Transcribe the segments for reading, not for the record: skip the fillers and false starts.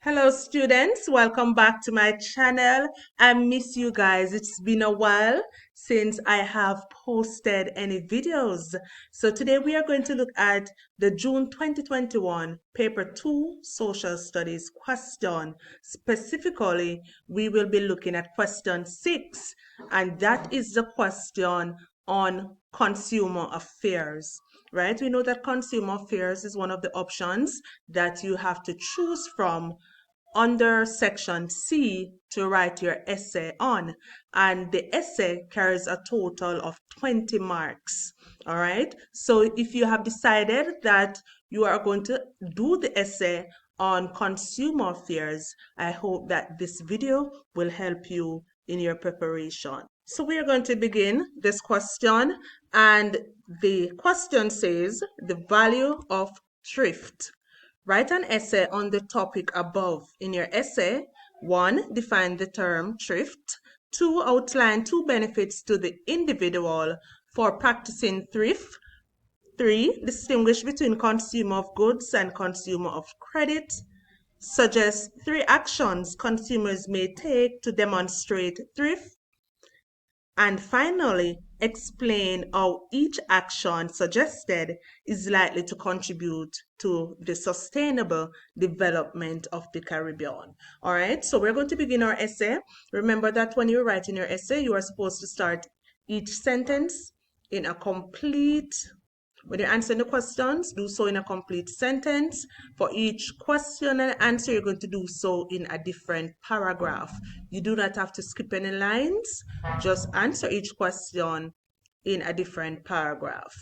Hello students, welcome back to my channel. I miss you guys. It's been a while since I have posted any videos. So today we are going to look at the June 2021 paper 2 social studies question. Specifically, we will be looking at question 6, and that is the question on consumer affairs. Right? We know that consumer affairs is one of the options that you have to choose from under section C to write your essay on, and the essay carries a total of 20 marks. All right, so if you have decided that you are going to do the essay on consumer affairs, I hope that this video will help you in your preparation. So we are going to begin this question, and the question says the value of thrift. Write an essay on the topic above. In your essay, 1. Define the term thrift. 2. Outline 2 benefits to the individual for practicing thrift. 3. Distinguish between consumer of goods and consumer of credit. Suggest 3 actions consumers may take to demonstrate thrift. And finally, explain how each action suggested is likely to contribute to the sustainable development of the Caribbean. All right, so we're going to begin our essay. Remember that when you're writing your essay, you are supposed to start each sentence in a complete. When you're answering the questions, do so in a complete sentence. For each question and answer, you're going to do so in a different paragraph. You do not have to skip any lines. Just answer each question in a different paragraph.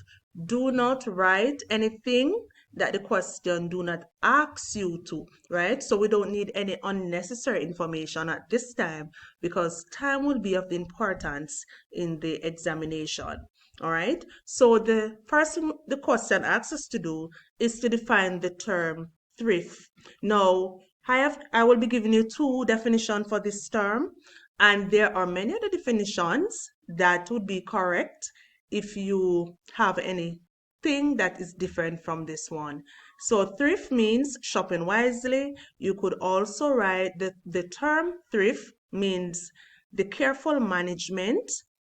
Do not write anything that the question do not ask you to, right? So we don't need any unnecessary information at this time because time will be of importance in the examination. All right, so the first thing the question asks us to do is to define the term thrift. Now, I will be giving you 2 definitions for this term, and there are many other definitions that would be correct if you have anything that is different from this one. So thrift means shopping wisely. You could also write the term thrift means the careful management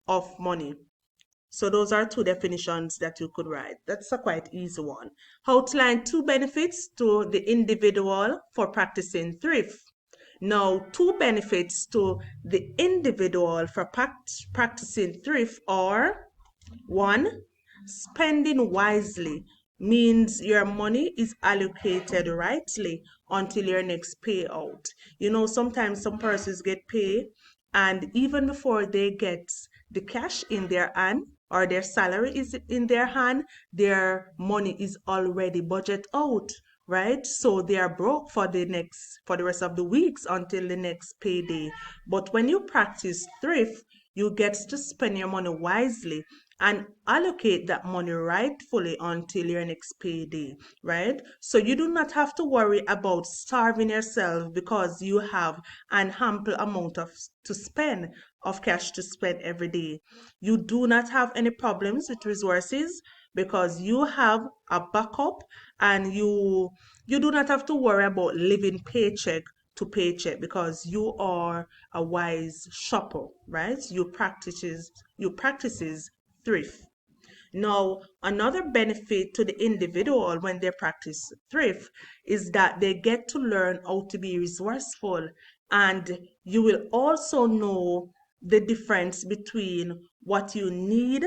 of money. So those are 2 definitions that you could write. That's a quite easy one. Outline 2 benefits to the individual for practicing thrift. Now, 2 benefits to the individual for practicing thrift are: 1. Spending wisely means your money is allocated rightly until your next payout. You know, sometimes some persons get paid, and even before they get the cash in their hand or their salary is in their hand, their money is already budget out, right? So they are broke for the rest of the weeks until the next payday. But when you practice thrift, you get to spend your money wisely and allocate that money rightfully until your next payday, right? So you do not have to worry about starving yourself because you have an ample amount of cash to spend every day. You do not have any problems with resources because you have a backup, and you do not have to worry about living paycheck to paycheck because you are a wise shopper, right? You practices thrift. Now, another benefit to the individual when they practice thrift is that they get to learn how to be resourceful, and you will also know the difference between what you need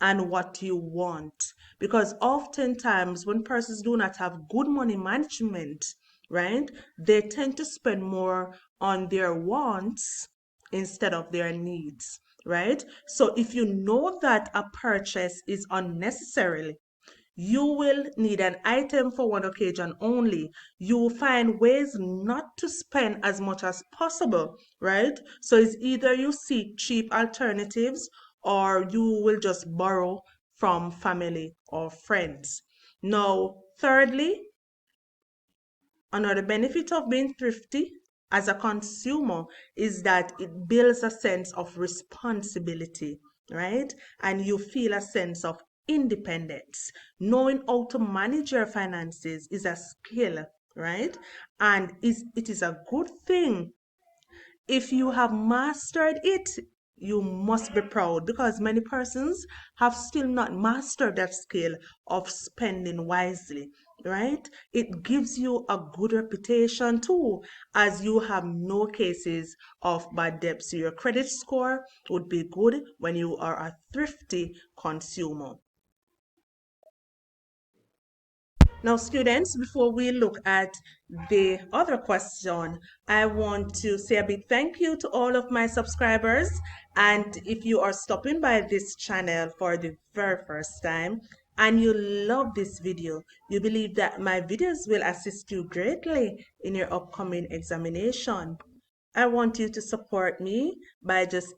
and what you want. Because oftentimes, when persons do not have good money management, right, they tend to spend more on their wants instead of their needs, right? So if you know that a purchase is unnecessary, you will need an item for one occasion only. You will find ways not to spend as much as possible, right? So it's either you seek cheap alternatives or you will just borrow from family or friends. Now, thirdly, another benefit of being thrifty as a consumer is that it builds a sense of responsibility, right? And you feel a sense of independence. Knowing how to manage your finances is a skill, right? And it is a good thing. If you have mastered it, you must be proud because many persons have still not mastered that skill of spending wisely, right? It gives you a good reputation too, as you have no cases of bad debts. Your credit score would be good when you are a thrifty consumer. Now, students, before we look at the other question, I want to say a big thank you to all of my subscribers. And if you are stopping by this channel for the very first time and you love this video, you believe that my videos will assist you greatly in your upcoming examination, I want you to support me by just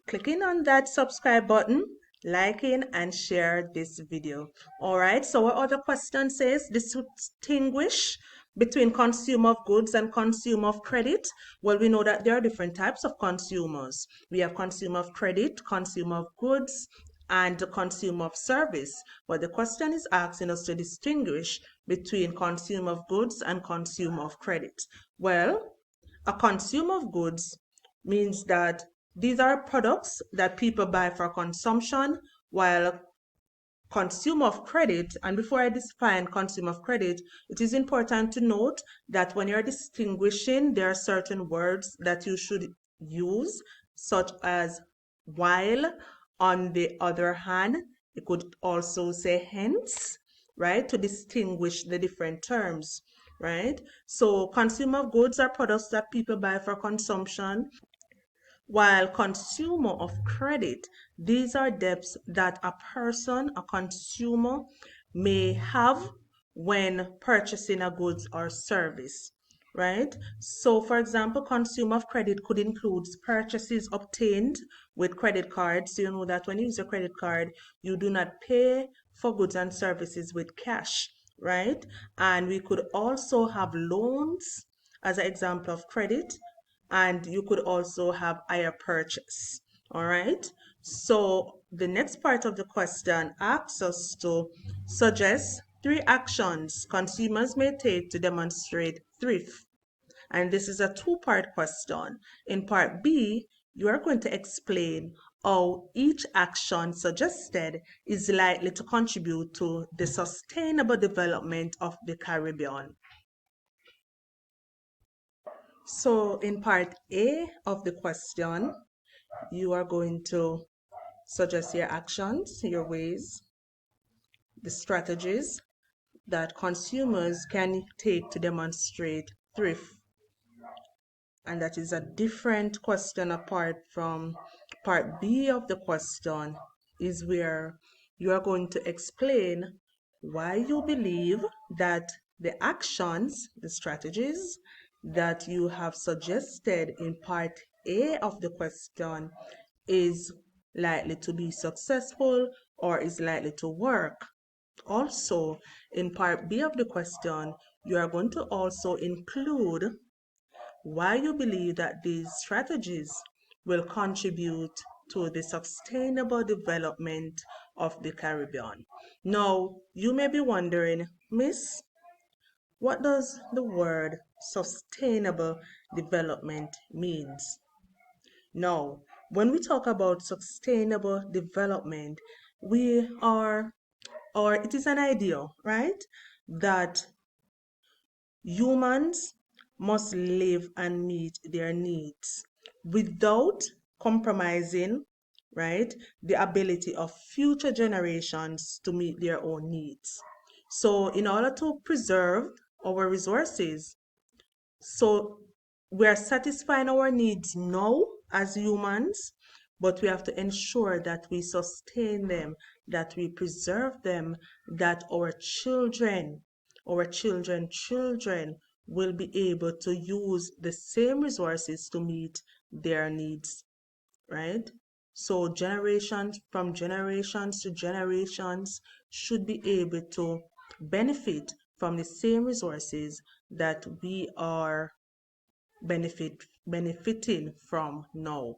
clicking on that subscribe button, liking and share this video. All right, so our other question says distinguish between consumer of goods and consumer of credit. Well, we know that there are different types of consumers. We have consumer of credit, consumer of goods, and the consumer of service. But the question is asking us to distinguish between consumer of goods and consumer of credit. Well, a consumer of goods means that these are products that people buy for consumption, while consumer of credit, and before I define consumer of credit, it is important to note that when you're distinguishing, there are certain words that you should use, such as while. On the other hand, you could also say hence, right, to distinguish the different terms, right? So consumer goods are products that people buy for consumption, while consumer of credit, these are debts that a person, a consumer, may have when purchasing a goods or service, right? So, for example, consumer of credit could include purchases obtained with credit cards. So you know that when you use a credit card, you do not pay for goods and services with cash, right? And we could also have loans as an example of credit, and you could also have higher purchase. All right. So the next part of the question asks us to suggest 3 actions consumers may take to demonstrate thrift. And this is a two-part question. In part B, you are going to explain how each action suggested is likely to contribute to the sustainable development of the Caribbean. So in part A of the question, you are going to suggest your actions, your ways, the strategies that consumers can take to demonstrate thrift. And that is a different question apart from part B of the question, is where you are going to explain why you believe that the actions, the strategies that you have suggested in part A of the question is likely to be successful or is likely to work. Also, in part B of the question, you are going to also include why you believe that these strategies will contribute to the sustainable development of the Caribbean. Now, you may be wondering, Miss, what does the word sustainable development means? Now, when we talk about sustainable development, we are, or it is an idea, right? That humans must live and meet their needs without compromising, right, the ability of future generations to meet their own needs. So, in order to preserve our resources, so we're satisfying our needs now as humans, but we have to ensure that we sustain them, that we preserve them, that our children will be able to use the same resources to meet their needs, right? So generations to generations should be able to benefit from the same resources that we are benefiting from now.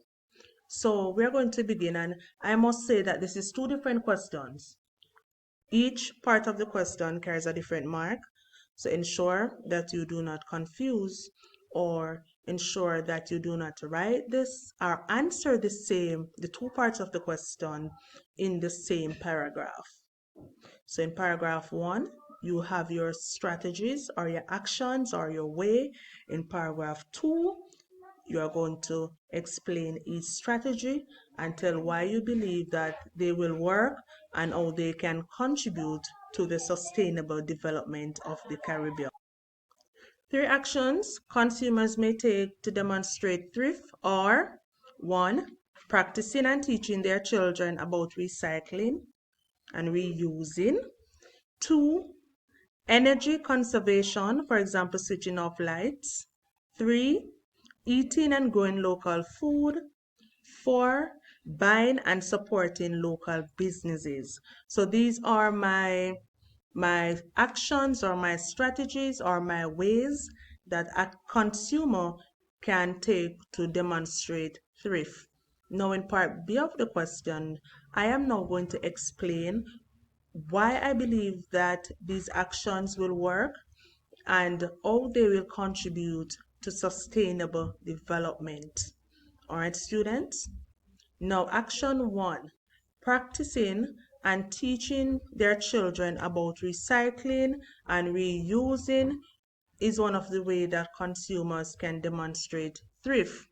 So we're going to begin, and I must say that this is 2 different questions. Each part of the question carries a different mark. So ensure that you do not confuse or ensure that you do not write this or answer the two parts of the question in the same paragraph. So in paragraph 1, you have your strategies or your actions or your way. In paragraph 2, you are going to explain each strategy and tell why you believe that they will work and how they can contribute to the sustainable development of the Caribbean. 3 actions consumers may take to demonstrate thrift are: 1. Practicing and teaching their children about recycling and reusing. 2. Energy conservation, for example, switching off lights. 3. Eating and growing local food. 4. Buying and supporting local businesses. So these are my actions or my strategies or my ways that a consumer can take to demonstrate thrift. Now in part B of the question, I am now going to explain why I believe that these actions will work and how they will contribute to sustainable development. All right, students? Now, action 1, practicing and teaching their children about recycling and reusing is one of the ways that consumers can demonstrate thrift.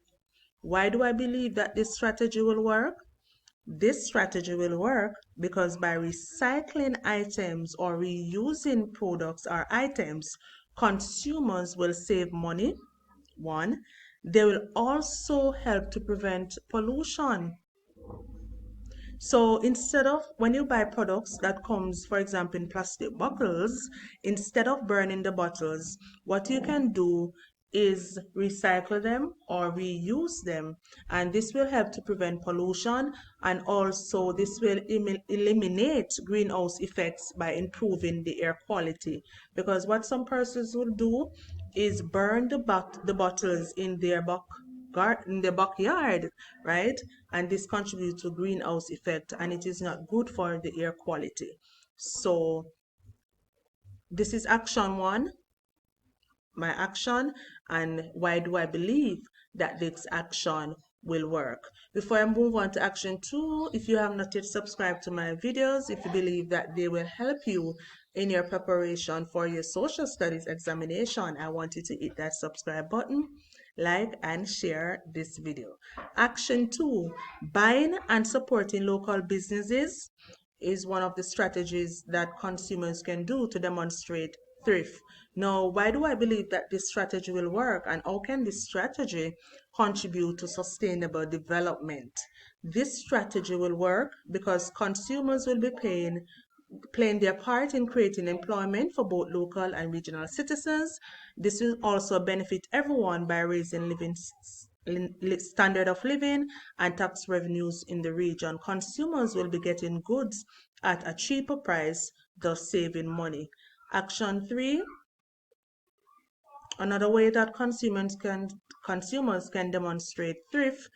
Why do I believe that this strategy will work? This strategy will work because by recycling items or reusing products or items, consumers will save money. 1. They will also help to prevent pollution. So instead of when you buy products that comes, for example, in plastic bottles, instead of burning the bottles, what you can do is recycle them or reuse them, and this will help to prevent pollution, and also this will eliminate greenhouse effects by improving the air quality, because what some persons will do is burn the bottles in their in the backyard, right? And this contributes to greenhouse effect, and it is not good for the air quality. So this is action 1, my action, and why do I believe that this action will work. Before I move on to action 2, if you have not yet subscribed to my videos, if you believe that they will help you in your preparation for your social studies examination, I want you to hit that subscribe button, like and share this video. Action 2, buying and supporting local businesses is one of the strategies that consumers can do to demonstrate thrift. Now, why do I believe that this strategy will work, and how can this strategy contribute to sustainable development? This strategy will work because consumers will be playing their part in creating employment for both local and regional citizens. This will also benefit everyone by raising standard of living and tax revenues in the region. Consumers will be getting goods at a cheaper price, thus saving money. Action 3, another way that consumers can demonstrate thrift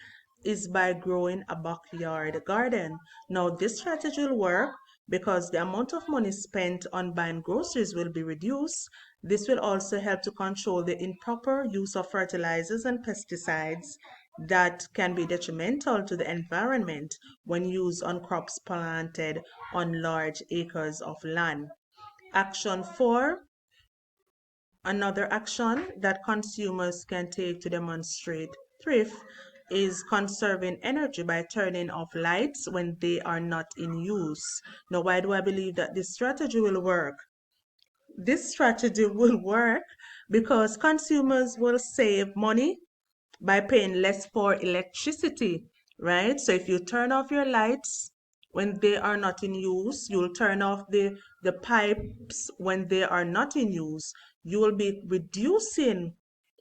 is by growing a backyard garden. Now, this strategy will work because the amount of money spent on buying groceries will be reduced. This will also help to control the improper use of fertilizers and pesticides that can be detrimental to the environment when used on crops planted on large acres of land. Action 4, another action that consumers can take to demonstrate thrift is conserving energy by turning off lights when they are not in use. Now, why do I believe that this strategy will work? This strategy will work because consumers will save money by paying less for electricity, right? So if you turn off your lights when they are not in use, you'll turn off the pipes when they are not in use. You will be reducing,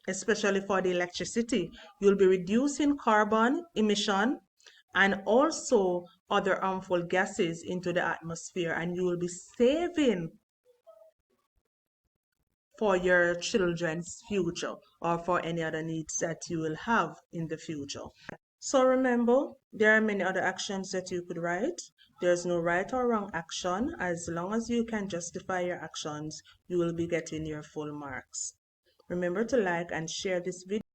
especially for the electricity, you'll be reducing carbon emission and also other harmful gases into the atmosphere, and you will be saving for your children's future or for any other needs that you will have in the future. So remember, there are many other actions that you could write. There's no right or wrong action. As long as you can justify your actions, you will be getting your full marks. Remember to like and share this video.